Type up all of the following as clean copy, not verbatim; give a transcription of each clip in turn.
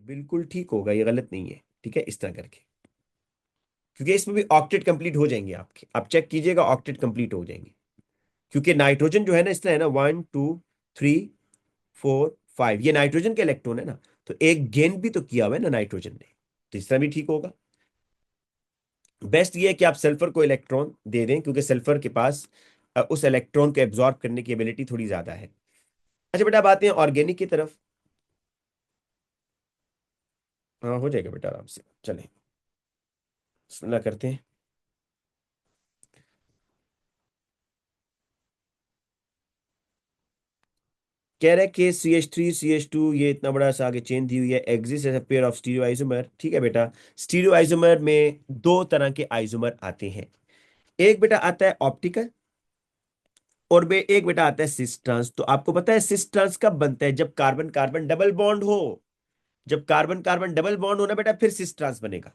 बिल्कुल ठीक होगा, ये गलत नहीं है। ठीक है, इस तरह करके, क्योंकि इसमें भी ऑक्टेट कंप्लीट हो जाएंगे आपके, आप चेक कीजिएगा ऑक्टेट कंप्लीट हो जाएंगे। क्योंकि नाइट्रोजन जो है ना, इस तरह है ना, 1 2 3 4 5, ये नाइट्रोजन के इलेक्ट्रॉन है ना, तो एक गेन भी तो किया हुआ है ना नाइट्रोजन ने, तो इस तरह भी ठीक होगा। बेस्ट ये है कि आप सल्फर को इलेक्ट्रॉन दे दें, क्योंकि सल्फर के पास उस इलेक्ट्रॉन को एब्जॉर्ब करने की एबिलिटी थोड़ी ज्यादा है। अच्छा बेटा, अब आते हैं ऑर्गेनिक की तरफ। हाँ हो जाएगा बेटा, आराम से चलें, बिस्मिल्लाह करते हैं। कह रहे कि CH3 CH2, ये इतना बड़ा सा आगे चेन दी हुई है, exist as a pair of stereo isomer. ठीक है बेटा, स्टीरियो आइसोमर में दो तरह के आइसोमर आते हैं। एक बेटा आता है ऑप्टिकल, और एक बेटा आता है सिस ट्रांस। तो आपको पता है सिस ट्रांस कब बनता है? जब कार्बन कार्बन डबल बॉन्ड हो। जब कार्बन कार्बन डबल बॉन्ड होना बेटा, फिर सिस ट्रांस बनेगा।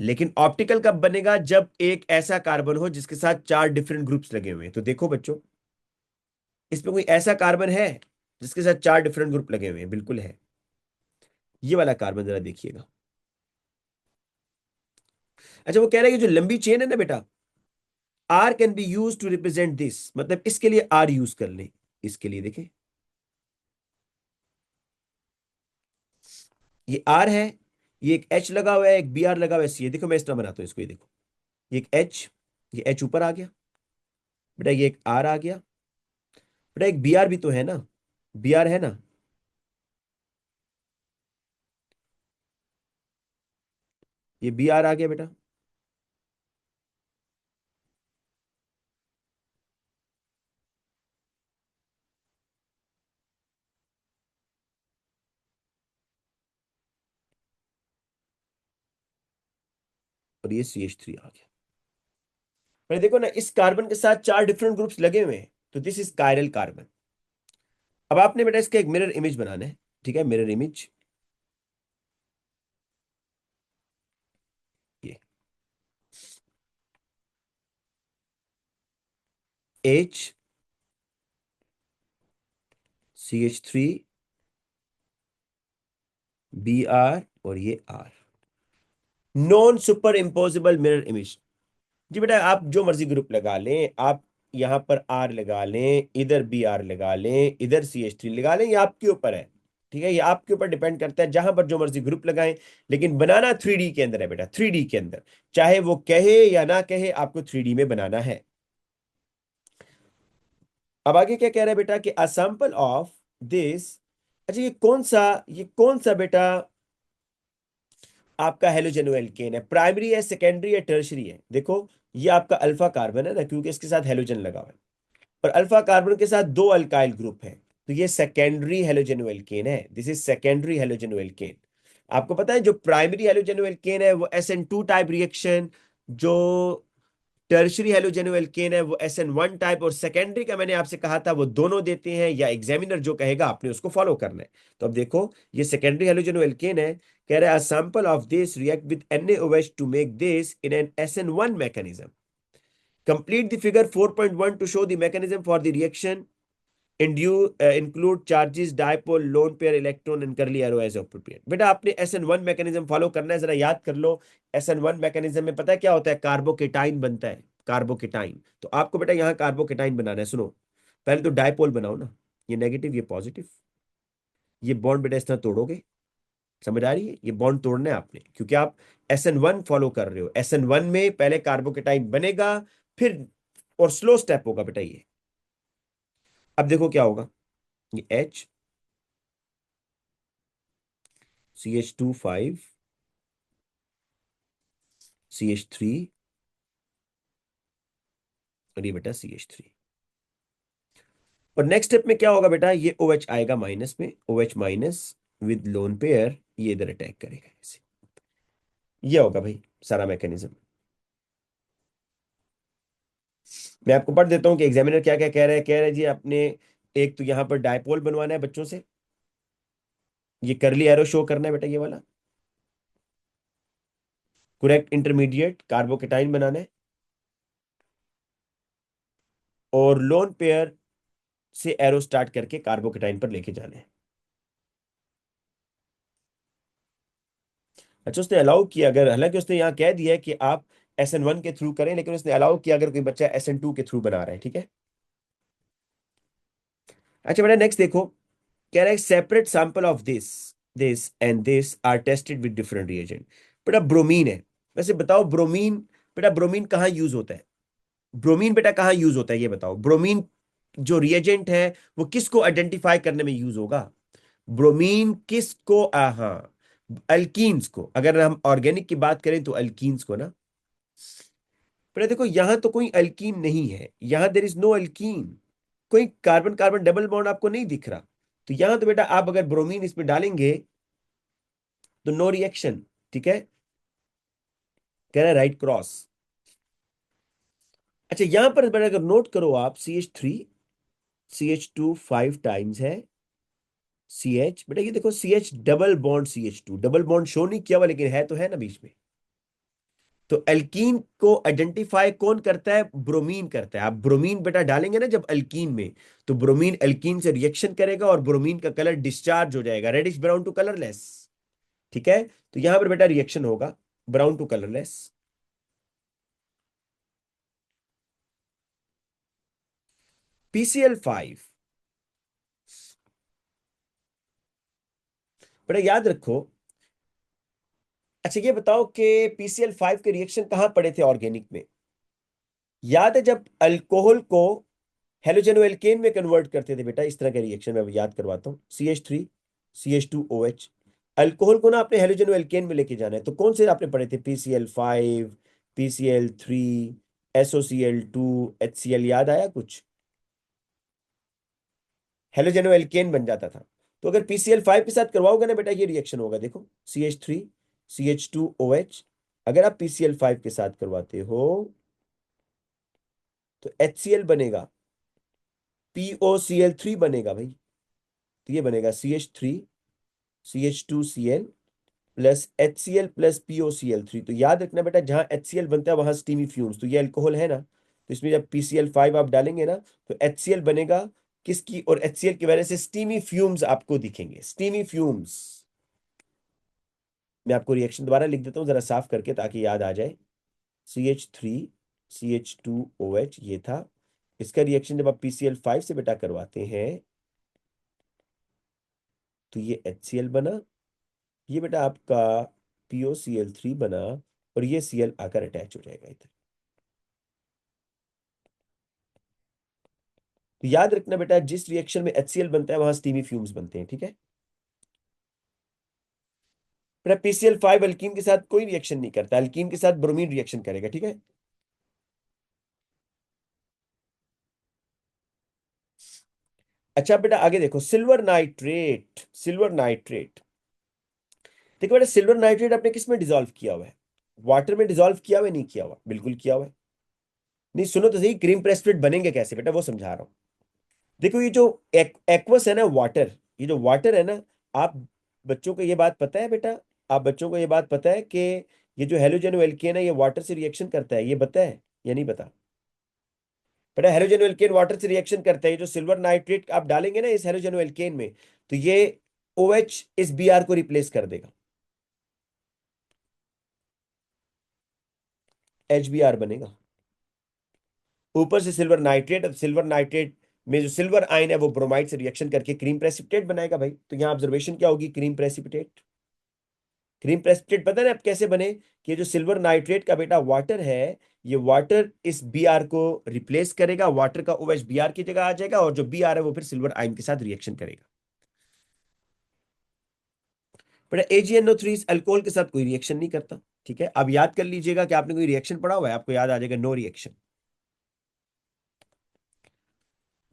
लेकिन ऑप्टिकल कब बनेगा? जब एक ऐसा कार्बन हो जिसके साथ चार डिफरेंट ग्रुप्स लगे हुए हैं। तो देखो बच्चों, इसमें कोई ऐसा कार्बन है जिसके साथ चार डिफरेंट ग्रुप लगे हुए हैं? बिल्कुल है। ये वाला कार्बन जरा देखिएगा। अच्छा, वो कह रहा है कि जो लंबी चेन है ना बेटा, R can be use to represent this, मतलब इसके लिए आर यूज कर लें। इसके लिए देखें, ये आर है, ये एक एच लगा हुआ है, एक बी आर लगा हुआ है, सी है। देखो मैं इस तरह बनाता हूं इसको, ये देखो, ये एक एच, ये एच ऊपर आ गया बेटा, ये एक आर आ गया बेटा, एक बी आर भी तो है ना, बी आर है ना, ये बी आर आ गया बेटा। और ये CH3 आ गया। पर देखो ना, इस कार्बन के साथ चार डिफरेंट ग्रुप्स लगे हुए हैं, तो दिस इज कायरल कार्बन। अब आपने बेटा इसका एक मिरर इमेज बनाना है। ठीक है, मिरर इमेज, ये H CH3 BR और ये R, non superimposable mirror image. जी बेटा, आप जो मर्जी ग्रुप लगा लें, आप यहां पर आर लगा लें, इधर बी आर लगा लें, इधर CH3 लगा लें, ये आपके ऊपर है। ठीक है, ये आपके ऊपर डिपेंड करता है, जहां पर जो मर्जी ग्रुप लगाएं। लेकिन बनाना 3D के अंदर है बेटा, 3D के अंदर। चाहे वो कहे या ना कहे, आपको 3D में बनाना है। अब आगे क्या कह रहा है बेटा कि अ सैंपल ऑफ दिस। अच्छा, ये कौन सा बेटा आपका हेलोजन एल्केन है? प्राइमरी है, सेकेंडरी है, टर्शरी है? देखो, ये आपका अल्फा कार्बन है ना, क्योंकि इसके साथ हेलोजन लगा हुआ है। और अल्फा कार्बन के साथ दो अल्काइल ग्रुप है, तो ये सेकेंडरी हेलोजन एल्केन है। This is secondary halogen alkane. आपको पता है जो प्राइमरी हेलोजन एल्केन है वो SN2 टाइप रिएक्शन, जो टर्शरी हेलोजन एल्केन है वो SN1 टाइप, और सेकेंडरी का मैंने आपसे कहा था वो दोनों देते हैं, या एग्जामिनर जो कहेगा आपने उसको फॉलो करना है। तो अब देखो, ये सेकेंडरी हेलोजन एल्केन है। कह रहा है sample of this react with NaOH to make this in an SN1 mechanism. Complete the figure 4.1 to show the mechanism for the reaction include charges, dipole, lone pair electron and curly arrow as appropriate। बेटा आपने SN1 mechanism follow करना है, जरा याद कर लो। SN1 mechanism में पता है क्या होता है? कार्बोकेटाइन बनता है, कार्बोकेटाइन। तो आपको बेटा यहाँ कार्बोकेटाइन बनाना है। सुनो, पहले तो डायपोल बनाओ ना, ये नेगेटिव ये पॉजिटिव, ये बॉन्ड बेटा इस तरह तोड़ोगे। समझ आ रही है? ये बॉन्ड तोड़ना है आपने, क्योंकि आप SN1 फॉलो कर रहे हो। SN1 में पहले कार्बोकेटाइन बनेगा, फिर, और स्लो स्टेप होगा बेटा ये। अब देखो क्या होगा, ये H CH2 5 CH3, और ये बेटा CH3। और नेक्स्ट स्टेप में क्या होगा बेटा? ये OH आएगा माइनस में, OH minus with lone pair, ये इधर अटैक करेगा ऐसे। ये होगा भाई सारा मैकेनिज्म। मैं आपको पढ़ देता हूँ कि एग्जामिनर क्या क्या कह रहा है। कह रहा है जी आपने एक तो यहाँ पर डायपोल बनवाना है बच्चों से, ये करली एरो शो करना है बेटा, ये वाला करेक्ट इंटरमीडिएट कार्बोकेटाइन बनाना है, और लोन पेयर से एरो स्टार्ट करके कार्बोकेटाइन पर लेके जाना है। अच्छा, उसने अलाउ किया, अगर हालांकि उसने यहाँ कह दिया है कि आप SN1 के थ्रू करें, लेकिन उसने अलाउ किया अगर कोई बच्चा SN2 के थ्रू बना रहा है, ठीक है। अच्छा बेटा नेक्स्ट देखो, कह रहा है separate sample of this and this are tested with different reagent. बेटा ब्रोमीन है, वैसे बताओ ब्रोमीन, बेटा ब्रोमीन कहाँ यूज होता है? ब्रोमीन बेटा कहाँ यूज होता है ये बताओ, ब्रोमीन जो रिएजेंट है वो किसको आइडेंटिफाई करने में यूज होगा? ब्रोमीन किसको हाँ, अल्कीन्स को, अगर हम ऑर्गेनिक की बात करें तो अल्कीन्स को ना। बेटा देखो यहां तो कोई अल्कीन नहीं है, यहां देर इज नो अल्कीन, कोई कार्बन कार्बन डबल बॉन्ड आपको नहीं दिख रहा। तो यहां तो बेटा आप अगर ब्रोमीन इसमें डालेंगे तो नो रिएक्शन, ठीक है, कह रहा है राइट क्रॉस। अच्छा यहां पर बेटा अगर नोट करो आप, CH3 CH2 5 टाइम्स है, CH, बेटा ये देखो CH double bond CH2, double bond show नहीं किया हुआ लेकिन है तो है ना बीच में। तो एल्कीन को आइडेंटिफाई कौन करता है? ब्रोमीन करता है। आप ब्रोमीन बेटा डालेंगे ना जब अल्कीन में, तो ब्रोमीन एल्कीन से रिएक्शन करेगा और ब्रोमीन का कलर डिस्चार्ज हो जाएगा, रेडिश ब्राउन टू कलरलेस, ठीक है। तो यहां पर बेटा रिएक्शन होगा ब्राउन टू कलरलेस। PCl5, बेटा याद रखो। अच्छा ये बताओ कि PCl5 के रिएक्शन कहां पड़े थे ऑर्गेनिक में? याद है जब अल्कोहल को हेलोजेनो एल्केन में कन्वर्ट करते थे बेटा, इस तरह के रिएक्शन में याद करवाता हूँ, CH3 CH2OH, अल्कोहल को ना आपने हेलोजेनो एल्केन में लेके जाना है, तो कौन से आपने पढ़े थे? PCl5, PCl3, SOCl2, HCl, याद आया कुछ? हेलोजेनो एल्केन बन जाता था। तो अगर PCl5 के साथ करवाओगे ना बेटा, ये रिएक्शन होगा, देखो CH3 CH2OH, अगर आप PCl5 के साथ करवाते हो तो HCl बनेगा, POCl3 बनेगा भाई। तो ये बनेगा CH3 CH2Cl plus HCl plus POCl3। तो याद रखना बेटा, जहां HCl बनता है वहां स्टीमी फ्यूम्स, तो ये अल्कोहल है ना, तो इसमें जब PCl5 आप डालेंगे ना तो HCl बनेगा किसकी, और HCl की वजह से स्टीमी फ्यूम्स आपको दिखेंगे, स्टीमी फ्यूम्स। मैं आपको रिएक्शन दोबारा लिख देता हूँ जरा साफ करके ताकि याद आ जाए। CH3 CH2OH ये था, इसका रिएक्शन जब आप PCl5 से बेटा करवाते हैं तो ये HCl बना, ये बेटा आपका POCl3 बना, और ये Cl आकर अटैच हो जाएगा इधर। तो याद रखना बेटा, जिस रिएक्शन में HCl बनता है वहां स्टीमी फ्यूम्स बनते हैं, ठीक है। बेटा PCl5 अल्कीन के साथ कोई रिएक्शन नहीं करता, अल्कीन के साथ ब्रोमीन रिएक्शन करेगा, ठीक है। अच्छा बेटा आगे देखो, सिल्वर नाइट्रेट, सिल्वर नाइट्रेट, देखो बेटा सिल्वर नाइट्रेट आपने किस में डिजोल्व किया हुआ है? वाटर में डिजोल्व किया हुआ है? नहीं किया हुआ? बिल्कुल किया हुआ है। नहीं सुनो तो सही, क्रीम प्रेसिपिटेट बनेंगे कैसे बेटा वो समझा रहा हूं। देखो ये जो एक्वस है ना वाटर, ये जो वाटर है ना, आप बच्चों को ये बात पता है बेटा, आप बच्चों को ये बात पता है कि ये जो हेलोजेनो एल्केन है ये वाटर से रिएक्शन करता है, ये पता है या नहीं पता? बेटा हेलोजेनो एल्केन वाटर से रिएक्शन करता है, ये जो सिल्वर नाइट्रेट आप डालेंगे ना इस हेलोजेनो एल्केन में, तो ये OH इस Br को रिप्लेस कर देगा, HBr बनेगा, ऊपर से सिल्वर नाइट्रेट, अब सिल्वर नाइट्रेट में जो सिल्वर आयन है वो ब्रोमाइड से रिएक्शन करके क्रीम प्रेसिपिटेट बनाएगा भाई। तो यहाँ ऑब्जर्वेशन क्या होगी? Cream precipitate. क्रीम प्रेसिपिटेट पता है आप कैसे बने? कि जो सिल्वर नाइट्रेट का बेटा वाटर है, ये वाटर इस Br को रिप्लेस करेगा, वाटर का OH Br की जगह आ जाएगा, और जो Br है वो फिर सिल्वर आयन के साथ रिएक्शन करेगा। बेटा AgNO3 इस अल्कोहल के साथ कोई रिएक्शन नहीं करता, ठीक है। अब याद कर लीजिएगा कि आपने कोई रिएक्शन पढ़ा हुआ है, आपको याद आ जाएगा नो रिएक्शन।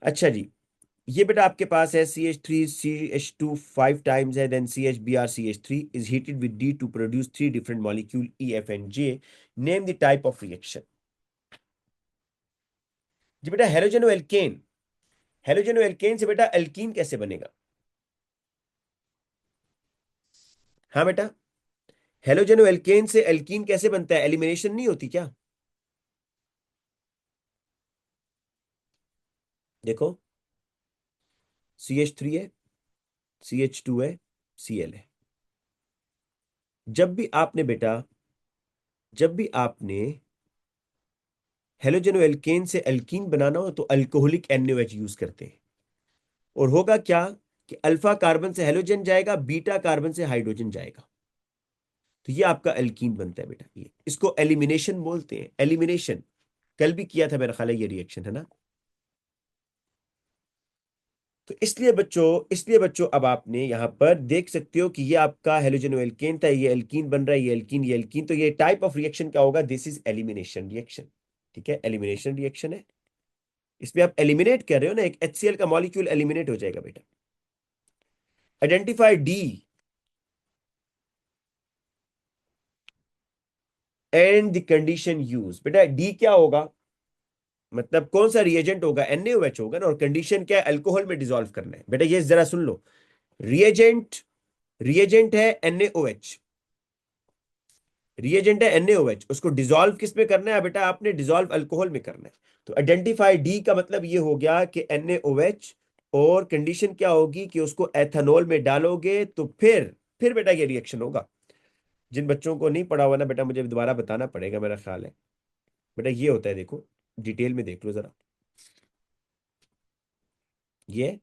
अच्छा जी, ये बेटा आपके पास है CH3 CH2 5 टाइम्स है, then CHBr CH3 is heated with D to produce 3 different molecule EF and J। Name the type of reaction. जी बेटा हेलोजेनो एल्केन, हेलोजेनो एल्केन से बेटा एल्कीन कैसे बनेगा? हाँ बेटा, हेलोजेनो एल्केन से एल्कीन कैसे बनता है? एलिमिनेशन नहीं होती क्या? देखो CH3 है, CH2 है, Cl है, जब भी आपने बेटा, जब भी आपने हेलोजन एल्केन से एल्कीन बनाना हो तो अल्कोहलिक NaOH यूज करते हैं। और होगा क्या कि अल्फा कार्बन से हेलोजन जाएगा, बीटा कार्बन से हाइड्रोजन जाएगा, तो ये आपका एल्कीन बनता है बेटा। ये इसको एलिमिनेशन बोलते हैं, एलिमिनेशन। कल भी किया था मेरा ख्याल है ये रिएक्शन, है ना। तो इसलिए बच्चों अब आपने यहां पर देख सकते हो कि ये आपका हेलोजन एल्केन था, ये एल्कीन बन रहा है, ये एल्कीन। तो ये टाइप ऑफ रिएक्शन क्या होगा? This is elimination reaction. ठीक है, एलिमिनेशन रिएक्शन है। इसमें आप एलिमिनेट कर रहे हो ना, एक HCl का मॉलिक्यूल एलिमिनेट हो जाएगा बेटा। Identify D and the condition use. बेटा डी क्या होगा? मतलब कौन सा रिएजेंट होगा? NaOH होगा ना। और कंडीशन क्या है? अल्कोहल में डिसॉल्व करना है बेटा। ये जरा सुन लो, रिएजेंट, रिएजेंट है NaOH, रिएजेंट है NaOH, उसको डिसॉल्व किस में करना है बेटा? आपने डिसॉल्व अल्कोहल में करना है। तो आइडेंटिफाई डी का मतलब ये हो गया कि NaOH, और कंडीशन क्या होगी कि उसको एथेनॉल में डालोगे तो फिर बेटा ये रिएक्शन होगा। जिन बच्चों को नहीं पढ़ा हुआ ना बेटा, मुझे दोबारा बताना पड़ेगा, मेरा ख्याल है। बेटा ये होता है, देखो डिटेल में देख लो जरा। ये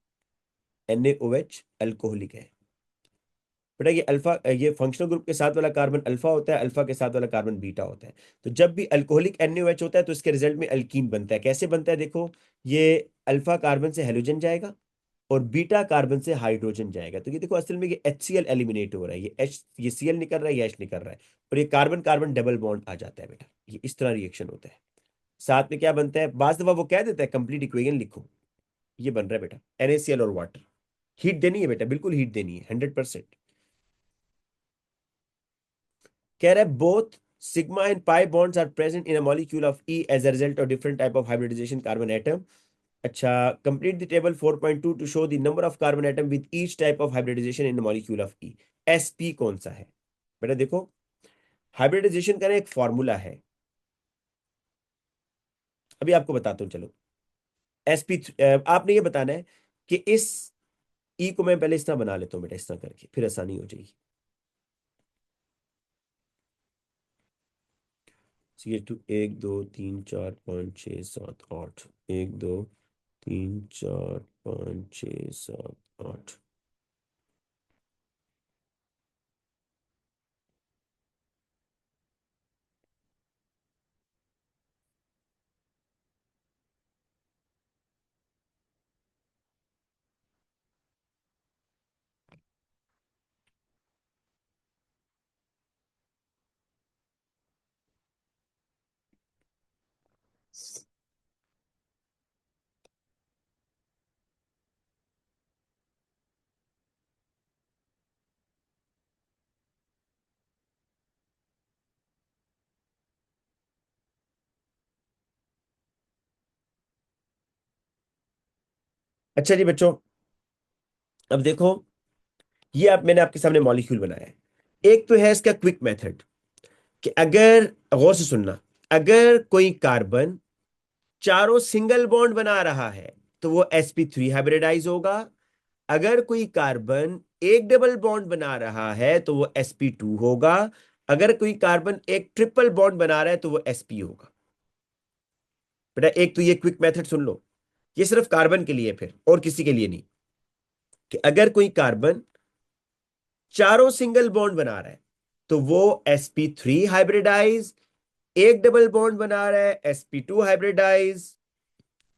NaOH अल्कोहलिक है बेटा। ये अल्फा, ये फंक्शनल ग्रुप के साथ वाला कार्बन अल्फा होता है, अल्फा के साथ वाला कार्बन बीटा होता है। तो जब भी अल्कोहलिक NaOH होता है तो इसके रिजल्ट में अल्कीन बनता है। कैसे बनता है? देखो, ये अल्फा कार्बन से हेलोजन जाएगा और बीटा कार्बन से हाइड्रोजन जाएगा। तो ये देखो असल में ये HCl एलिमिनेट हो रहा है, ये Cl निकल रहा है, ये H निकल रहा है, और ये कार्बन कार्बन डबल बॉन्ड आ जाता है बेटा। ये इस तरह रिएक्शन होता है। साथ में क्या बनता है? बाज दफा वो कह देता है कंप्लीट इक्वेशन लिखो। ये बन रहा है बेटा NaCl और वाटर। हीट देनी है बेटा, बिल्कुल हीट देनी है, 100%। कह रहा है both sigma and pi bonds are present in a molecule of E as a result of different type of hybridization carbon atom. अच्छा, complete the table 4.2 to show the number of carbon atom with each type of hybridization in the molecule of E. sp कौन सा है बेटा? देखो hybridisation का ना एक formula है, अभी आपको बताता हूँ चलो। sp, आपने ये बताना है कि इस ई को मैं पहले इस तरह बना लेता हूँ बेटा, इस तरह करके फिर आसानी हो जाएगी। CH2 1 2 3 4 5 6 7 8, 1 2 3 4 5 6 7 8। अच्छा जी बच्चों, अब देखो, ये आप मैंने आपके सामने मॉलिक्यूल बनाया है। एक तो है इसका क्विक मेथड कि अगर, गौर से सुनना, अगर कोई कार्बन चारों सिंगल बॉन्ड बना रहा है तो वो sp3 हाइब्रिडाइज होगा। अगर कोई कार्बन एक डबल बॉन्ड बना रहा है तो वो sp2 होगा। अगर कोई कार्बन एक ट्रिपल बॉन्ड बना रहा है तो वो sp होगा। बेटा एक तो ये क्विक मेथड सुन लो, ये सिर्फ कार्बन के लिए, फिर और किसी के लिए नहीं। कि अगर कोई कार्बन चारों सिंगल बॉन्ड बना रहा है तो वो sp3 हाइब्रिडाइज, एक डबल बॉन्ड बना रहा है sp2 हाइब्रिडाइज,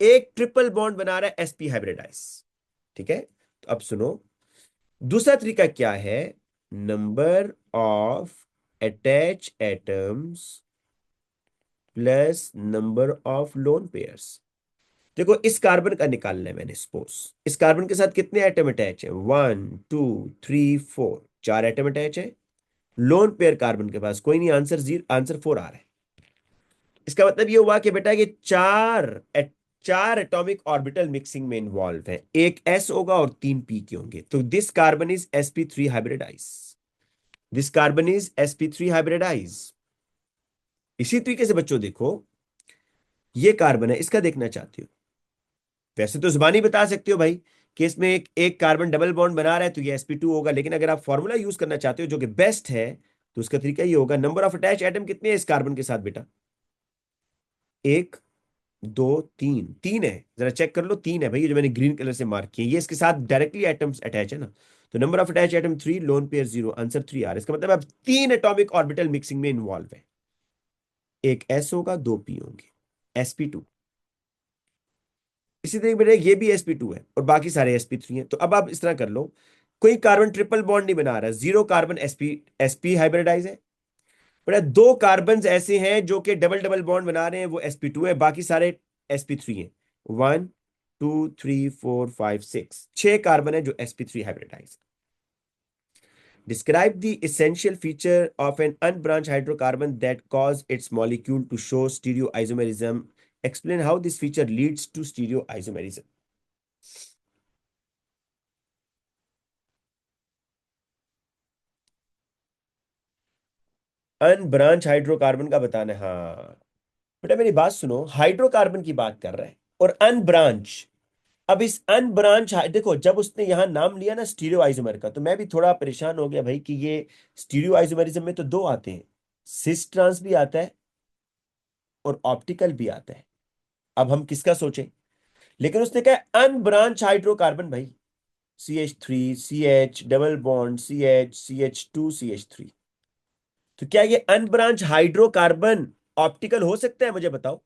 एक ट्रिपल बॉन्ड बना रहा है sp हाइब्रिडाइज। ठीक है, तो अब सुनो, दूसरा तरीका क्या है? Number of attach atoms plus number of lone pairs. देखो इस कार्बन का निकालना है मैंने, सपोज इस कार्बन के साथ कितने एटम अटैच है? 1 2 3 4, 4 एटम अटैच है। लोन पेयर कार्बन के पास कोई नहीं, आंसर 0, आंसर 4 आ रहा है। इसका मतलब ये हुआ कि बेटा ये चार एटॉमिक ऑर्बिटल मिक्सिंग में इन्वॉल्व है। एक s होगा और 3 p के होंगे। तो this carbon is sp3 hybridize, this carbon is sp3 hybridize. इसी तरीके से बच्चों देखो, ये कार्बन है, इसका देखना चाहते हो? वैसे तो जुबानी बता सकते हो भाई कि इसमें एक कार्बन डबल बॉन्ड बना रहा है तो ये sp2 होगा, लेकिन अगर आप फॉर्मूला यूज करना चाहते हो जो कि बेस्ट है, तो उसका तरीका ये होगा, नंबर ऑफ अटैच एटम कितने हैं इस कार्बन के साथ बेटा? एक, दो, तीन, तीन है। जरा चेक कर लो, तीन है भाई, ये जो मैंने ग्रीन कलर से मार्क किया, ये इसके साथ डायरेक्टली एटम्स अटैच है ना। तो number of attach atom 3, lone pair 0, answer 3R। इसका मतलब अब तीन एटॉमिक ऑर्बिटल मिक्सिंग में इन्वॉल्व है। एक एस होगा, दो पी होंगे, sp2। इसी तरीके बेटा ये भी sp2 है और बाकी सारे sp3 हैं। तो अब आप इस तरह कर लो, कोई कार्बन ट्रिपल बॉन्ड नहीं बना रहा, जीरो कार्बन sp हाइब्रिडाइज है। बेटा दो कार्बन ऐसे हैं जो कि डबल डबल बॉन्ड बना रहे हैं, वो sp2 है, बाकी सारे sp3 हैं। 1 2 3 4 5 6, छह कार्बन है जो sp3 hybridize. Describe the essential feature of an unbranched hydrocarbon that cause its molecule to show stereoisomerism. Explain how this feature leads to stereoisomerism. Unbranch hydrocarbon का बताना है, हाँ। बेटा मेरी बात सुनो, हाइड्रोकार्बन की बात कर रहे हैं और अनब्रांच। अब इस अनब्रांच देखो, जब उसने यहां नाम लिया ना स्टीरियो आइसोमर का, तो मैं भी थोड़ा परेशान हो गया भाई कि ये स्टीरियो आइसोमरिज्म में तो दो आते हैं, सिस ट्रांस भी आता है और ऑप्टिकल भी आता है। अब हम किसका सोचें? लेकिन उसने कहा अनब्रांच हाइड्रोकार्बन भाई, CH3 CH double bond CH CH2 CH3। तो क्या ये अनब्रांच हाइड्रोकार्बन ऑप्टिकल हो सकता है? मुझे बताओ,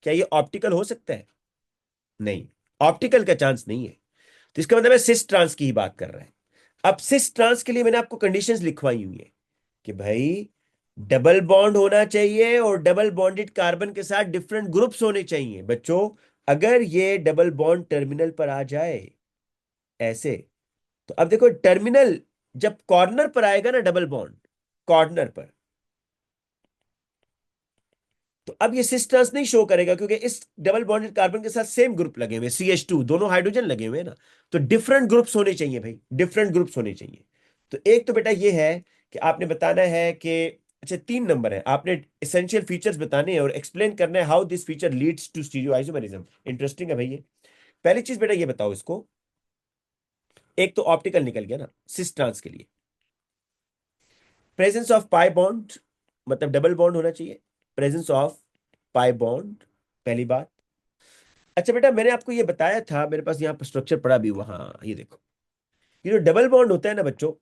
क्या ये ऑप्टिकल हो सकता है? नहीं, ऑप्टिकल का चांस नहीं है। तो इसका मतलब है सिस ट्रांस की ही बात कर रहे हैं। अब सिस ट्रांस के लिए मैंने आपको कंडीशंस लिखवाई हुई है कि भाई डबल बॉन्ड होना चाहिए और डबल बॉन्डेड कार्बन के साथ डिफरेंट ग्रुप्स होने चाहिए बच्चों। अगर ये डबल बॉन्ड टर्मिनल पर आ जाए ऐसे, तो अब देखो टर्मिनल जब कॉर्नर पर आएगा ना डबल बॉन्ड, कॉर्नर पर, तो अब ये सिस्टर्स नहीं शो करेगा क्योंकि इस डबल बॉन्डेड कार्बन के साथ सेम ग्रुप लगे हुए, CH2, दोनों हाइड्रोजन लगे हुए हैं ना। तो डिफरेंट ग्रुप्स होने चाहिए भाई, डिफरेंट ग्रुप्स होने चाहिए। तो एक तो बेटा ये है कि आपने बताना है कि, अच्छा 3 नंबर है, आपने एसेंशियल फीचर्स बताने हैं और एक्सप्लेन करना है how this feature leads to stereoisomerism. Interesting है भाई ये। पहली चीज बेटा ये बताओ इसको, एक तो ऑप्टिकल निकल गया ना सिस ट्रांस के लिए, प्रेजेंस ऑफ पाई बॉन्ड, मतलब डबल बॉन्ड होना चाहिए, प्रेजेंस ऑफ पाई बॉन्ड, पहली बात। अच्छा बेटा मैंने आपको ये बताया था, मेरे पास यहाँ पर स्ट्रक्चर पड़ा भी हुआ, हाँ ये देखो, ये जो डबल बॉन्ड होता है ना बच्चों,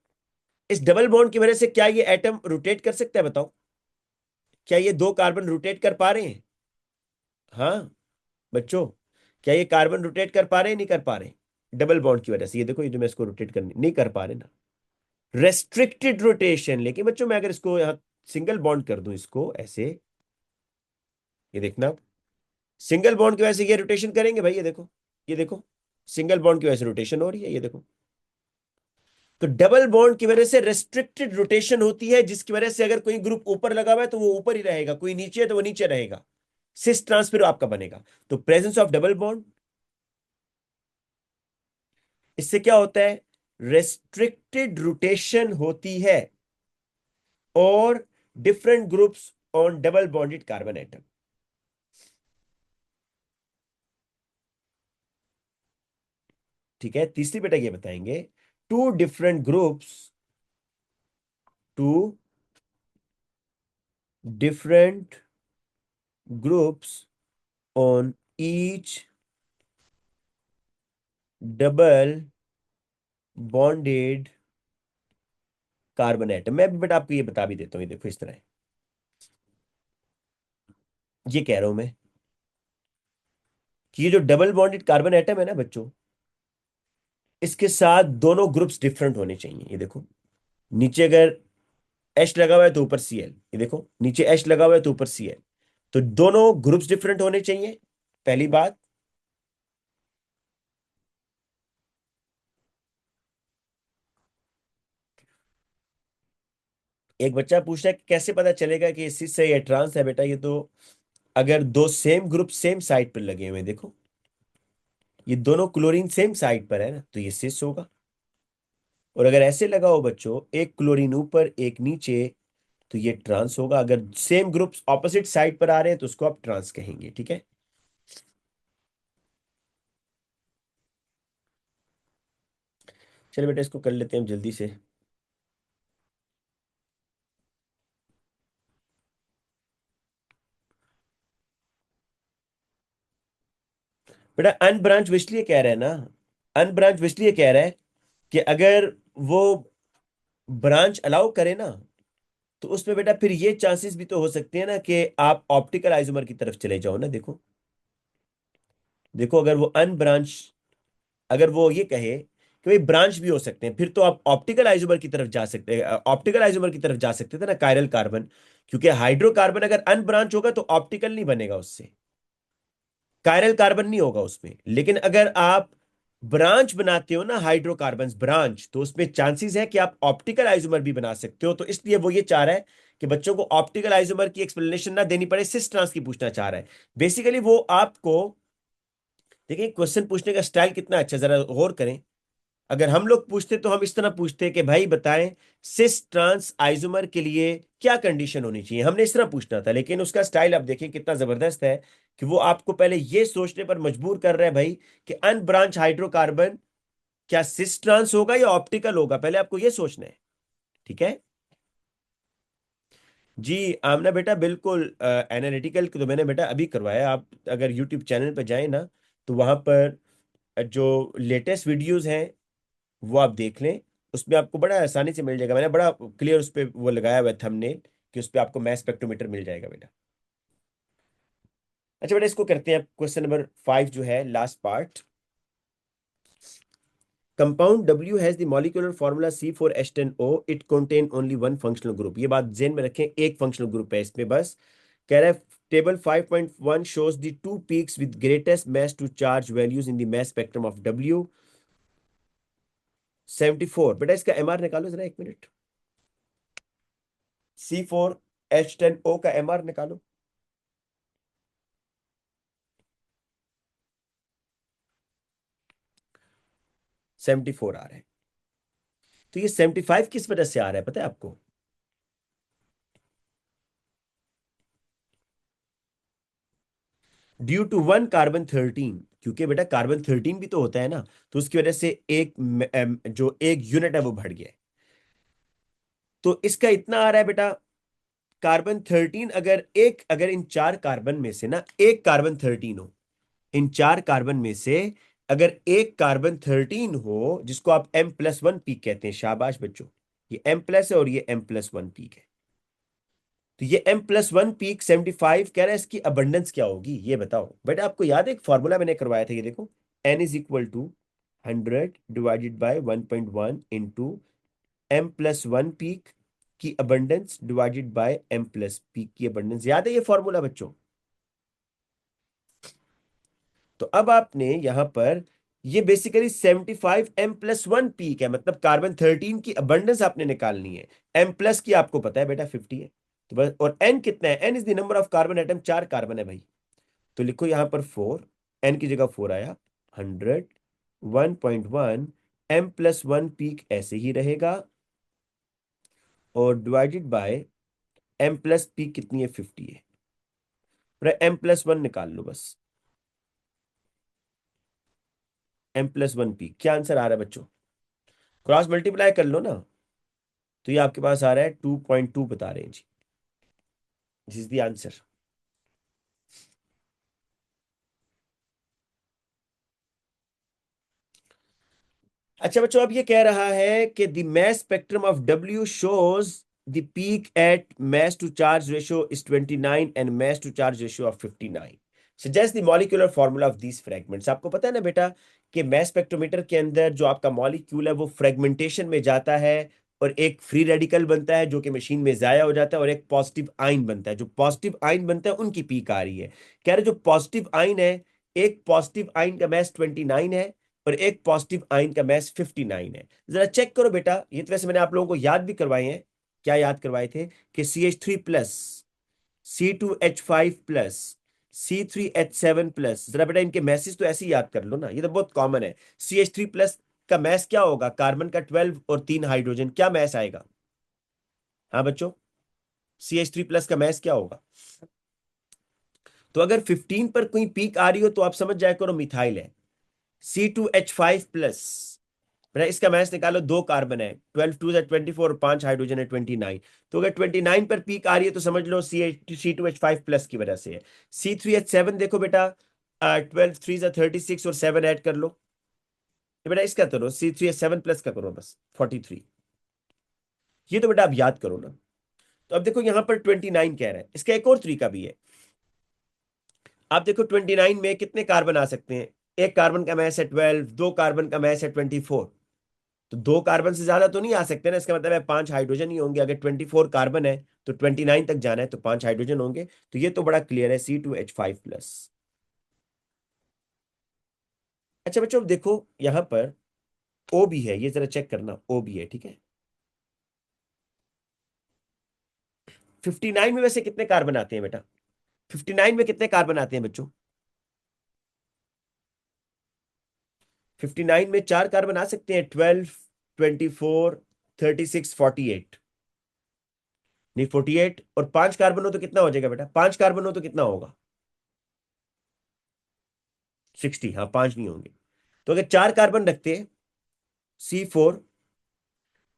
इस डबल बॉन्ड की वजह से क्या ये एटम रोटेट कर सकता है? बताओ, क्या ये दो कार्बन रोटेट कर पा रहे हैं? हाँ बच्चों, क्या ये कार्बन रोटेट कर पा रहे हैं, नहीं कर पा रहे? डबल बॉन्ड की वजह से, ये देखो, ये जो मैं इसको रोटेट करने नहीं कर पा रहे ना, रेस्ट्रिक्टेड रोटेशन। लेकिन बच्चों मैं अगर इसको यहाँ सिंगल बॉन्ड कर दूं इसको ऐसे, ये देखना, सिंगल बॉन्ड की वजह से ये रोटेशन करेंगे भाई, ये देखो, ये देखो, सिंगल बॉन्ड की वजह से रोटेशन हो रही है, ये देखो। तो डबल बॉन्ड की वजह से रेस्ट्रिक्टेड रोटेशन होती है, जिसकी वजह से अगर कोई ग्रुप ऊपर लगा हुआ है तो वो ऊपर ही रहेगा, कोई नीचे है तो वो नीचे रहेगा, सिस ट्रांसफर आपका बनेगा। तो प्रेजेंस ऑफ डबल बॉन्ड, इससे क्या होता है? रेस्ट्रिक्टेड रोटेशन होती है और different groups on double bonded carbon atom. ठीक है, तीसरी बेटा ये बताएंगे, two different groups, two different groups on each double bonded carbon atom. मैं भी बेटा आपको ये बता भी देता हूँ, ये देखो इस तरह है। ये कह रहा हूं मैं कि ये जो डबल बॉन्डेड कार्बन एटम है ना बच्चों, इसके साथ दोनों ग्रुप्स डिफरेंट होने चाहिए। ये देखो, नीचे अगर एच लगा हुआ है तो ऊपर Cl, ये देखो नीचे एच लगा हुआ है तो ऊपर Cl। तो दोनों ग्रुप्स डिफरेंट होने चाहिए, पहली बात। एक बच्चा पूछ रहा है कि कैसे पता चलेगा कि इसी से ये ट्रांस है? बेटा ये तो, अगर दो सेम ग्रुप सेम साइड पर लगे हुए हैं, देखो ये दोनों क्लोरीन सेम साइड पर है ना, तो ये सिस होगा। और अगर ऐसे लगा हो बच्चों, एक क्लोरीन ऊपर एक नीचे, तो ये ट्रांस होगा। अगर सेम ग्रुप्स ऑपोजिट साइड पर आ रहे हैं तो उसको आप ट्रांस कहेंगे, ठीक है। चलिए बेटा इसको कर लेते हैं हम जल्दी से। बेटा अनब्रांच इसलिए कह रहा है ना, अनब्रांच इसलिए कह रहा है कि अगर वो ब्रांच अलाउ करे ना, तो उसमें बेटा फिर ये चांसेस भी तो हो सकते हैं ना कि आप ऑप्टिकल आइसोमर की तरफ चले जाओ ना। देखो देखो, अगर वो अनब्रांच, अगर वो ये कहे कि भाई ब्रांच भी हो सकते हैं, फिर तो आप ऑप्टिकल आइसोमर की तरफ जा सकते हैं, ऑप्टिकल आइसोमर की तरफ जा सकते थे ना, कायरल कार्बन। क्योंकि हाइड्रोकार्बन अगर अनब्रांच होगा तो ऑप्टिकल नहीं बनेगा उससे, कायरल कार्बन नहीं होगा उसमें। लेकिन अगर आप ब्रांच बनाते हो ना, हाइड्रोकार्बन ब्रांच, तो उसमें चांसेस है कि आप ऑप्टिकल आइसोमर भी बना सकते हो। तो इसलिए वो ये चाह रहा है कि बच्चों को ऑप्टिकल आइसोमर की एक्सप्लेनेशन ना देनी पड़े, सिस ट्रांस की पूछना चाह रहा है बेसिकली वो आपको। देखिए क्वेश्चन पूछने का स्टाइल कितना अच्छा, जरा गौर करें। अगर हम लोग पूछते तो हम इस तरह पूछते कि भाई बताएं सिस ट्रांस आइसोमर के लिए क्या कंडीशन होनी चाहिए, हमने इस तरह पूछना था। लेकिन उसका स्टाइल आप देखें कितना जबरदस्त है कि वो आपको पहले ये सोचने पर मजबूर कर रहा है भाई कि अनब्रांच हाइड्रोकार्बन क्या सिस ट्रांस होगा या ऑप्टिकल होगा, पहले आपको ये सोचना है। ठीक है जी आमना बेटा, बिल्कुल एनालिटिकल तो मैंने बेटा अभी करवाया। आप अगर यूट्यूब चैनल पर जाएं ना, तो वहां पर जो लेटेस्ट वीडियोस हैं वो आप देख लें। उसमें आपको बड़ा आसानी से मिल जाएगा, मैंने बड़ा क्लियर उस पर वो लगाया हुआ है थंबनेल कि उस पर आपको मैस स्पेक्ट्रोमीटर मिल जाएगा बेटा। अच्छा बेटा, इसको करते हैं क्वेश्चन नंबर 5 जो है last part. Compound W has the molecular formula C4H10O, it contain only one functional group. ये बात ध्यान में रखें, एक फंक्शनल ग्रुप है इसमें बस। कह रहा है table 5.1 shows the two peaks with greatest mass to charge values in the mass spectrum of W 74। बेटा इसका MR निकालो जरा, एक मिनट। C4H10O का MR निकालो। 74 आ रहा है। तो ये 75 किस वजह से आ रहा है पता है आपको? Due to one carbon 13। क्योंकि बेटा कार्बन 13 भी तो होता है ना, तो उसकी वजह से एक जो एक यूनिट है वो बढ़ गया है। तो इसका इतना आ रहा है बेटा, कार्बन 13 अगर इन चार कार्बन में से ना एक कार्बन 13 हो, इन चार कार्बन में से अगर एक कार्बन 13 हो, जिसको आप M+1 पीक कहते हैं, शाबाश बच्चों, ये M+ है और ये M+1 पीक है। तो ये M+1 पीक 75 कह रहा है, इसकी अबंडेंस क्या होगी ये बताओ बेटा। आपको याद है एक फॉर्मूला मैंने करवाया था, ये देखो, N = 100 divided by 1.1 into M+1 peak की abundance divided by M+ peak की अबंडेंस। याद है ये फॉर्मूला बच्चों? तो अब आपने यहां पर ये बेसिकली 75 M+1 पीक है, मतलब कार्बन 13 की अबंडेंस आपने निकालनी है। M+ की आपको पता है बेटा 50 है, तो बस। और N कितना है? N is the number of carbon atom, चार कार्बन है भाई। तो लिखो यहां पर 4, N की जगह 4 आया। 100 1.1 M+1 पीक ऐसे ही रहेगा, और डिवाइडेड बाय M+ पीक कितनी है? 50 है। M+1 निकाल लो बस। M+1 पीक क्या आंसर आ रहा है बच्चों? क्रॉस मल्टीप्लाई कर लो ना, तो ये आपके पास आ रहा है 2.2 बता रहे हैं जी। This is the answer. अच्छा बच्चों, अब ये कह रहा है कि the mass spectrum of W shows the peak at mass to charge ratio is 29 and mass to charge ratio of 59, suggest the molecular formula of these fragments। आपको पता है ना बेटा कि mass spectrometer के अंदर जो आपका मॉलिक्यूल है वो फ्रेगमेंटेशन में जाता है, और एक फ्री रेडिकल बनता है जो कि मशीन में जाया हो जाता है, और एक पॉजिटिव आयन बनता है। जो पॉजिटिव आयन बनता है उनकी पीक आ रही है। कह रहे जो पॉजिटिव आयन है, एक पॉजिटिव आयन का मैस 29 है और एक पॉजिटिव आयन का मैस 59 है। जरा चेक करो बेटा, ये तो वैसे मैंने आप लोगों को याद भी करवाए हैं। क्या याद करवाए थे? कि CH3+, C2H5+, C3H7+। जरा बेटा इनके मैसेज तो ऐसे ही याद कर लो ना, ये तो बहुत कॉमन है। CH3+ का मैस क्या होगा? कार्बन का 12 और 3 हाइड्रोजन, क्या मैस आएगा? हाँ बच्चों, CH3+ का मैस क्या होगा? तो अगर 15 पर कोई पीक आ रही हो तो आप समझ जाया करो मिथाइल है। C2H5+, बेटा इसका मैच निकालो, दो कार्बन है, 12 2 24, 5 हाइड्रोजन है 29। तो अगर 29 पर पीक आ रही है तो समझ लो C2H5+ की वजह से है। C3H7 देखो बेटा, 12 3 जा 36 और 7 ऐड कर लो। ये बेटा इसका करो, C3H7 प्लस का करो बस 43। ये तो बेटा आप याद करो ना। तो अब देखो यहां पर 29 कह रहा है, इसका एक और तरीका भी है। आप देखो 29 में कितने कार्बन आ सकते हैं? एक कार्बन का मैस है 12, दो कार्बन का मैस है 24। तो दो कार्बन से ज्यादा तो नहीं आ सकते ना, इसका मतलब है 5 हाइड्रोजन ही होंगे। अगर 24 कार्बन है तो 29 तक जाना है तो 5 हाइड्रोजन होंगे। तो ये तो बड़ा क्लियर है, C2H5 प्लस। अच्छा बच्चों, अब देखो यहां पर ओ भी है, ये जरा चेक करना, ओ भी है, ठीक है। 59 में वैसे कितने कार्बन आते हैं बेटा? 59 में कितने कार्बन आते हैं बच्चों? 59 में चार कार्बन आ सकते हैं, 12, 24, 36, 48। नहीं 48 और पांच कार्बन हो तो कितना हो जाएगा बेटा? पांच कार्बन हो तो कितना होगा? 60। हाँ, पांच नहीं होंगे। तो अगर चार कार्बन रखते हैं, C4,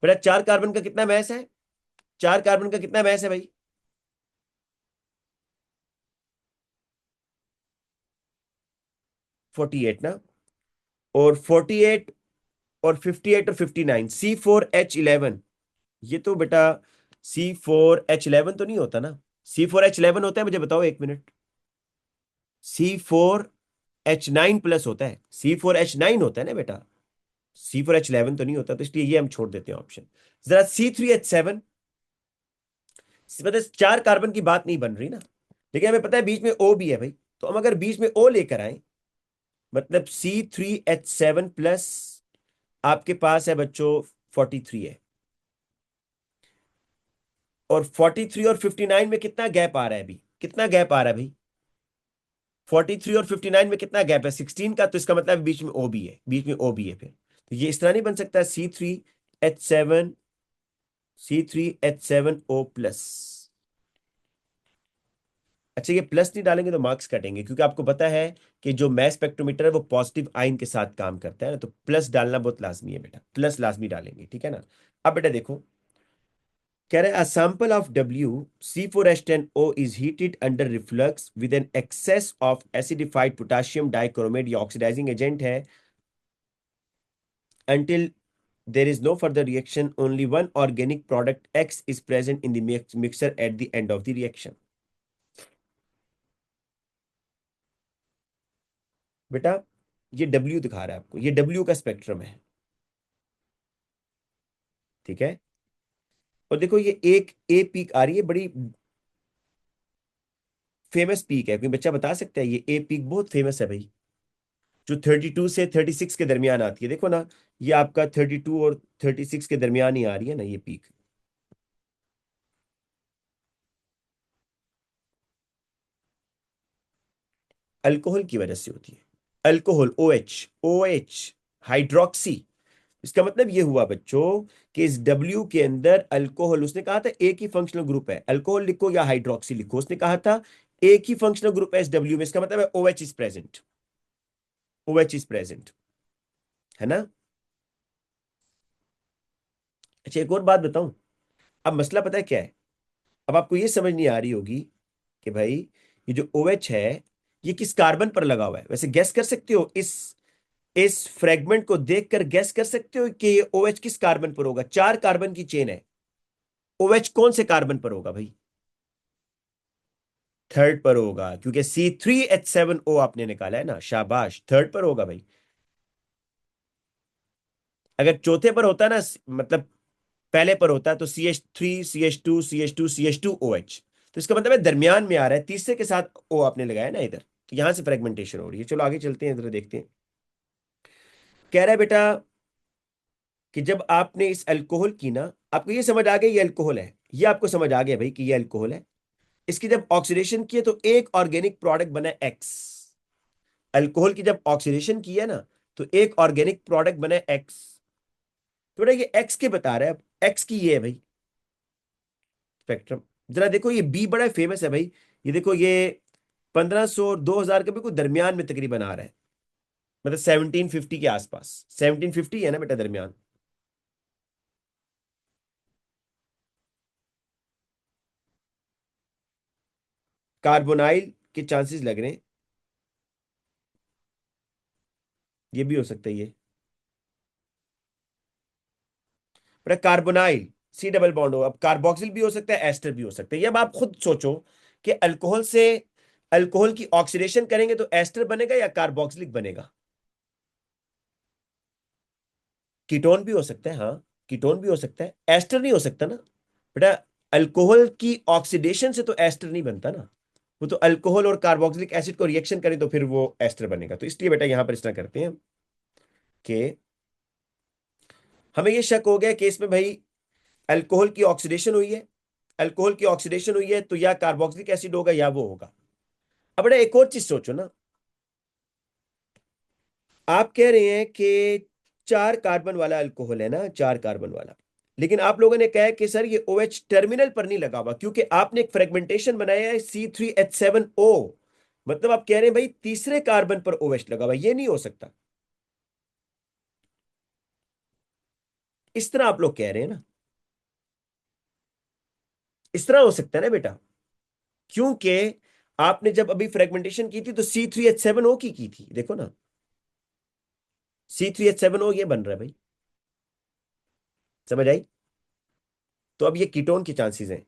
बेटा चार कार्बन का कितना मैस है? चार कार्बन का कितना मैस है भाई? 48 ना। और 48 और 58 और 59, C4H11। ये तो बेटा C4H11 तो नहीं होता ना? C4H11 होता है, मुझे बताओ एक मिनट। C4H9 प्लस होता है, C4H9 होता है ना बेटा। C4H11 तो नहीं होता, तो इसलिए ये हम छोड़ देते हैं ऑप्शन। जरा C3H7, मतलब चार कार्बन की बात नहीं बन रही ना। लेकिन हमें पता है बीच में O भी है भाई। तो हम अगर बीच में O लेकर आए, मतलब C3H7 प्लस आपके पास है बच्चों 43 है। और 43 और 59 में कितना गैप आ रहा है अभी? कितना गैप आ रहा है भाई? 43 और 59 में कितना गैप है? 16 का। तो इसका मतलब बीच में ओ भी है, बीच में ओ भी है। फिर तो ये इस तरह नहीं बन सकता, C3H7, C3H7O प्लस। अच्छा, ये प्लस नहीं डालेंगे तो मार्क्स कटेंगे, क्योंकि आपको पता है कि जो मैस स्पेक्ट्रोमीटर है वो पॉजिटिव आयन के साथ काम करता है ना। तो प्लस डालना बहुत लाजमी है बेटा, प्लस लाजमी डालेंगे, ठीक है ना। अब बेटा देखो, कह रहे हैं, a sample of WC4H10O is heated under reflux with an excess of acidified potassium dichromate, ये ऑक्सीडाइजिंग एजेंट है, until there is no further reaction, only one organic product X is present in the mixture at the end of the reaction। बेटा ये W दिखा रहा है आपको, ये W का स्पेक्ट्रम है, ठीक है। और देखो ये एक ए पीक आ रही है, बड़ी फेमस पीक है। कोई बच्चा बता सकता है? ये ए पीक बहुत फेमस है भाई, जो 32 से 36 के दरमियान आती है। देखो ना, ये आपका 32 और 36 के दरमियान ही आ रही है ना ये पीक। अल्कोहल की वजह से होती है। Alcohol, OH hydroxy. इसका मतलब ये हुआ बच्चों कि इस W के अंदर अल्कोहल, उसने कहा था एक ही फंक्शनल ग्रुप है, अल्कोहल लिखो या हाइड्रोक्सी लिखो, उसने कहा था एक ही फंक्शनल ग्रुप है इस W में। इसका मतलब है OH is present, OH is present, है ना। अच्छा एक और बात बताऊं, अब मसला पता है क्या है? अब आपको ये समझ नहीं आ रही होगी कि भाई ये जो OH है ये किस कार्बन पर लगा हुआ है। वैसे गैस कर सकते हो, इस फ्रेगमेंट को देखकर गैस कर सकते हो कि ये OH किस कार्बन पर होगा? चार कार्बन की चेन है, OH कौन से कार्बन पर होगा भाई? थर्ड पर होगा, क्योंकि C3H7O आपने निकाला है ना, शाबाश, थर्ड पर होगा भाई। अगर चौथे पर होता ना, मतलब पहले पर होता, तो CH3 CH2 CH2 CH2OH। तो इसका मतलब है दरमियान में आ रहा है, तीसरे के साथ O आपने लगाया ना इधर, तो यहां से फ्रेगमेंटेशन हो रही है। चलो आगे चलते हैं, इधर देखते हैं। कह रहा है बेटा कि जब आपने इस अल्कोहल की ना, आपको ये समझ आ गया ये अल्कोहल है, ये आपको समझ आ गया भाई कि ये अल्कोहल है। इसकी जब ऑक्सीडेशन की है तो एक ऑर्गेनिक प्रोडक्ट बना एक्स। अल्कोहल की जब ऑक्सीडेशन की है ना, तो एक ऑर्गेनिक प्रोडक्ट बना एक्स। तो बेटा ये एक्स के बता रहा है, एक्स की ये है भाई स्पेक्ट्रम। जरा देखो ये बी बड़ा फेमस है भाई। ये देखो ये 1500 और 2000 के बिल्कुल दरमियान में तकरीबन आ रहा है, मतलब 1750 के आसपास। 1750 है ना बेटा दरमियान। कार्बोनाइल के चांसेस लग रहे हैं। ये भी हो सकता है ये। बेटा कार्बोनाइल सी डबल बॉन्ड हो, अब कार्बोक्सिल भी हो सकता है, एस्टर भी हो सकता है। ये अब आप खुद सोचो कि अल्कोहल से अल्कोहल की ऑक्सीडेशन करेंगे तो एस्टर बनेगा या कार्बोक्सिलिक बनेगा? कीटोन भी हो सकता है, हाँ कीटोन भी हो सकता है, एस्टर नहीं हो सकता ना बेटा। अल्कोहल की ऑक्सीडेशन से तो एस्टर नहीं बनता ना, वो तो अल्कोहल और कार्बोक्सिलिक एसिड को रिएक्शन करें तो फिर वो एस्टर बनेगा। तो इसलिए बेटा यहां पर इस तरह करते हैं कि हमें ये शक हो गया कि इसमें भाई अल्कोहल की ऑक्सीडेशन हुई है, अल्कोहल की ऑक्सीडेशन हुई है तो या कार्बोक्सिलिक एसिड होगा या वो होगा। अब बेटा एक और चीज सोचो ना, आप कह रहे हैं कि 4 कार्बन वाला अल्कोहल है ना, 4 कार्बन वाला, लेकिन आप लोगों ने कहा है कि सर ये OH टर्मिनल पर नहीं लगा हुआ क्योंकि आपने एक फ्रेगमेंटेशन बनाया है C3H7O। मतलब आप कह रहे हैं भाई तीसरे कार्बन पर OH लगा हुआ, ये नहीं हो सकता। इस तरह आप लोग कह रहे हैं ना, इस तरह हो सकता है ना बेटा, क्योंकि आपने जब अभी फ्रेगमेंटेशन की थी तो C3H7O की थी, देखो ना C3H7O ये बन रहा है भाई, समझ आई? तो अब ये कीटोन के चांसेस हैं।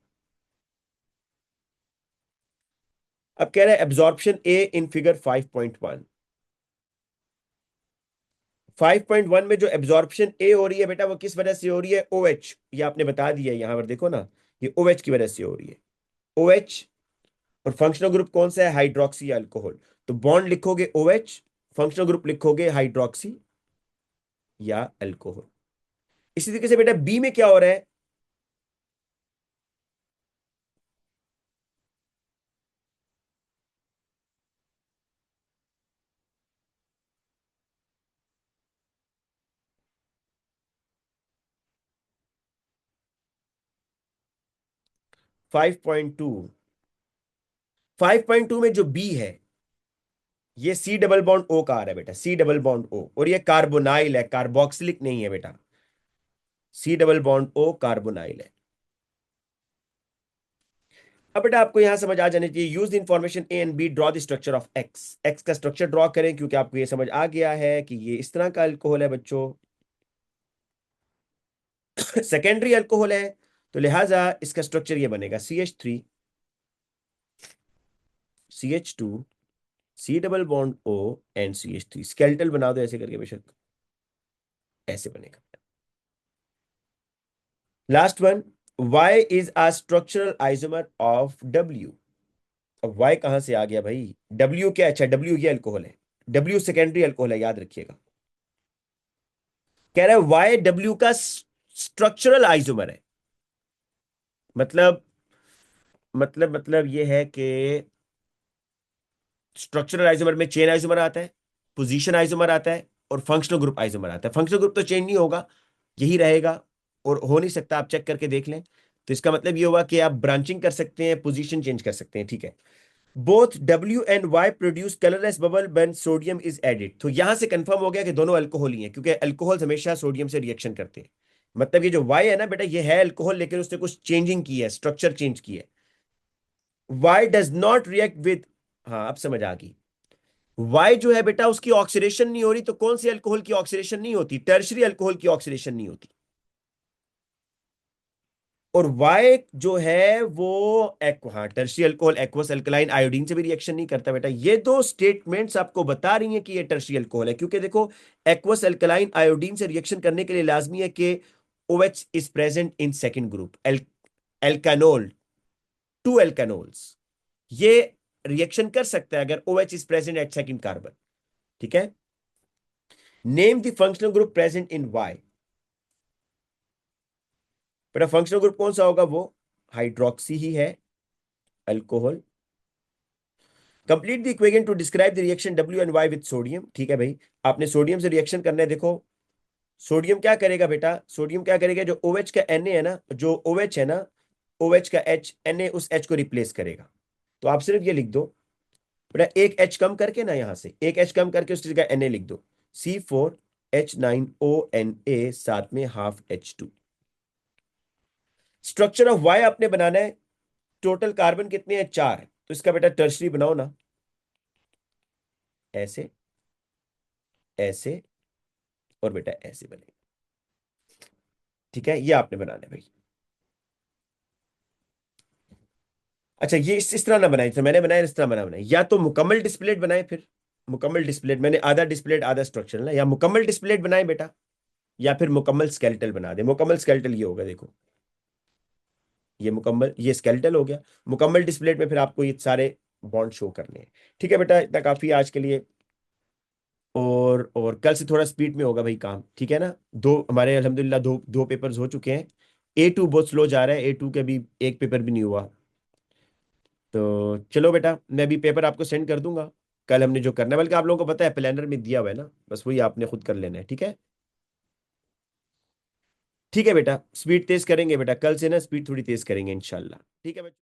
अब कह रहा है एब्जॉर्प्शन ए इन फिगर 5.1। 5.1 में जो एब्जॉर्प्शन ए हो रही है बेटा वो किस वजह से हो रही है? OH, ये आपने बता दिया है यहां पर, देखो ना ये OH की वजह से हो रही है। OH और फंक्शनल ग्रुप कौन सा है? Hydroxy alcohol. तो बॉन्ड लिखोगे OH, फंक्शनल ग्रुप लिखोगे हाइड्रोक्सी या अल्कोहल। इसी तरीके से बेटा बी में क्या हो रहा है? 5.2, 5.2 में जो बी है ये C डबल बॉन्ड O का आ रहा है बेटा, C डबल बॉन्ड O, और ये कार्बोनाइल है, कार्बोक्सिलिक नहीं है बेटा। C double bond O carbonyl है। अब बेटा आपको यहां समझ आ जानी चाहिए, use the information A and B, draw the structure of X. X का स्ट्रक्चर ड्रॉ करें क्योंकि आपको ये समझ आ गया है कि ये इस तरह का अल्कोहल है बच्चों, सेकेंडरी अल्कोहल है, तो लिहाजा इसका स्ट्रक्चर ये बनेगा CH3 CH2 C double bond O and CH3। Skeletal बना दो ऐसे करके बेशक, ऐसे बनेगा। Last one, Y is a structural isomer of W। अब Y कहां से आ गया भाई? W क्या? अच्छा W ये अल्कोहल है, W सेकेंडरी अल्कोहल है, याद रखिएगा। कह रहा है YW का स्ट्रक्चरल आइसोमर है। मतलब मतलब ये है कि स्ट्रक्चरल आइसोमर में चेन आइसोमर आता है, पोजीशन आइसोमर आता है और फंक्शनल ग्रुप आइसोमर आता है। फंक्शनल ग्रुप तो चेंज नहीं होगा, यही रहेगा और हो नहीं सकता, आप चेक करके देख लें। तो इसका मतलब ये होगा कि आप ब्रांचिंग कर सकते हैं, पोजीशन चेंज कर सकते हैं, ठीक है। Both W and Y produce colourless bubble when sodium is added. तो यहां से कंफर्म हो गया कि दोनों अल्कोहल ही हैं क्योंकि अल्कोहल हमेशा सोडियम से रिएक्शन करते हैं। मतलब ये जो Y है ना बेटा ये है अल्कोहल, लेकिन उसने कुछ चेंजिंग की है, स्ट्रक्चर चेंज की है। Y does not react with, हाँ अब समझ आ गई। Y जो है बेटा उसकी ऑक्सीडेशन नहीं हो रही, तो कौन सी अल्कोहल की ऑक्सीडेशन नहीं होती? टर्शरी अल्कोहल की ऑक्सीडेशन नहीं होती। और Y जो है वो हाँ tertiary alcohol aqueous alkaline iodine से भी रिएक्शन नहीं करता बेटा। ये दो स्टेटमेंट्स आपको बता रही हैं कि ये टर्शियरी अल्कोहल है, क्योंकि देखो एक्वस अल्कलाइन आयोडीन से रिएक्शन करने के लिए लाजमी है कि OH is present in second group, alkanol, 2 alkanols. ये रिएक्शन कर सकता है अगर OH is present at second carbon, ठीक है। Name the functional group present in Y। बेटा फंक्शनल ग्रुप कौन सा होगा? वो हाइड्रोक्सी ही है, alcohol. Complete the equation to describe the reaction W and Y with sodium. ठीक है भाई, आपने सोडियम से रिएक्शन करना है। देखो सोडियम क्या करेगा बेटा, सोडियम क्या करेगा, जो OH का Na है ना, जो OH है ना, OH का H, Na उस H को रिप्लेस करेगा। तो आप सिर्फ ये लिख दो बेटा, एक H कम करके ना, यहां से एक H कम करके उसकी जगह Na लिख दो, C4H9ONA साथ में ½ H2। स्ट्रक्चर ऑफ Y आपने बनाना है, टोटल कार्बन कितने हैं? 4, तो इसका बेटा टर्शरी बनाओ ना ऐसे। ऐसे और बेटा ऐसे बनेगा। ठीक है, ये आपने बनाना है भाई। अच्छा, ये इस तरह ना बनाए जैसे मैंने बनाया, इस तरह बनाए, या तो मुकम्मल डिस्प्लेट बनाए, फिर मुकम्मल डिस्प्लेट मैंने आधा डिस्प्लेट आधा स्ट्रक्चरल ना, या मुकम्मल डिस्प्लेट बनाए बेटा, या फिर मुकम्मल स्केलेटल बना दे। मुकम्मल स्केलेटल ये होगा, देखो ये मुकम्मल, ये स्केलेटल हो गया। मुकम्मल डिस्प्लेट में फिर आपको ये सारे बॉन्ड शो करने हैं। ठीक है बेटा, इतना काफी है आज के लिए। और कल से थोड़ा स्पीड में होगा भाई काम, ठीक है ना। दो हमारे अल्हम्दुलिल्लाह दो दो पेपर्स हो चुके हैं। A2 बहुत स्लो जा रहा है, A2 के भी एक पेपर भी नहीं हुआ। तो चलो बेटा, मैं अभी पेपर आपको सेंड कर दूंगा। कल हमने जो करना है, बल्कि आप लोगों को पता है प्लानर में दिया हुआ है ना, बस वही आपने खुद कर लेना है, ठीक है। ठीक है बेटा, स्पीड तेज करेंगे बेटा, कल से ना स्पीड थोड़ी तेज करेंगे इंशाल्लाह। ठीक है बेटा।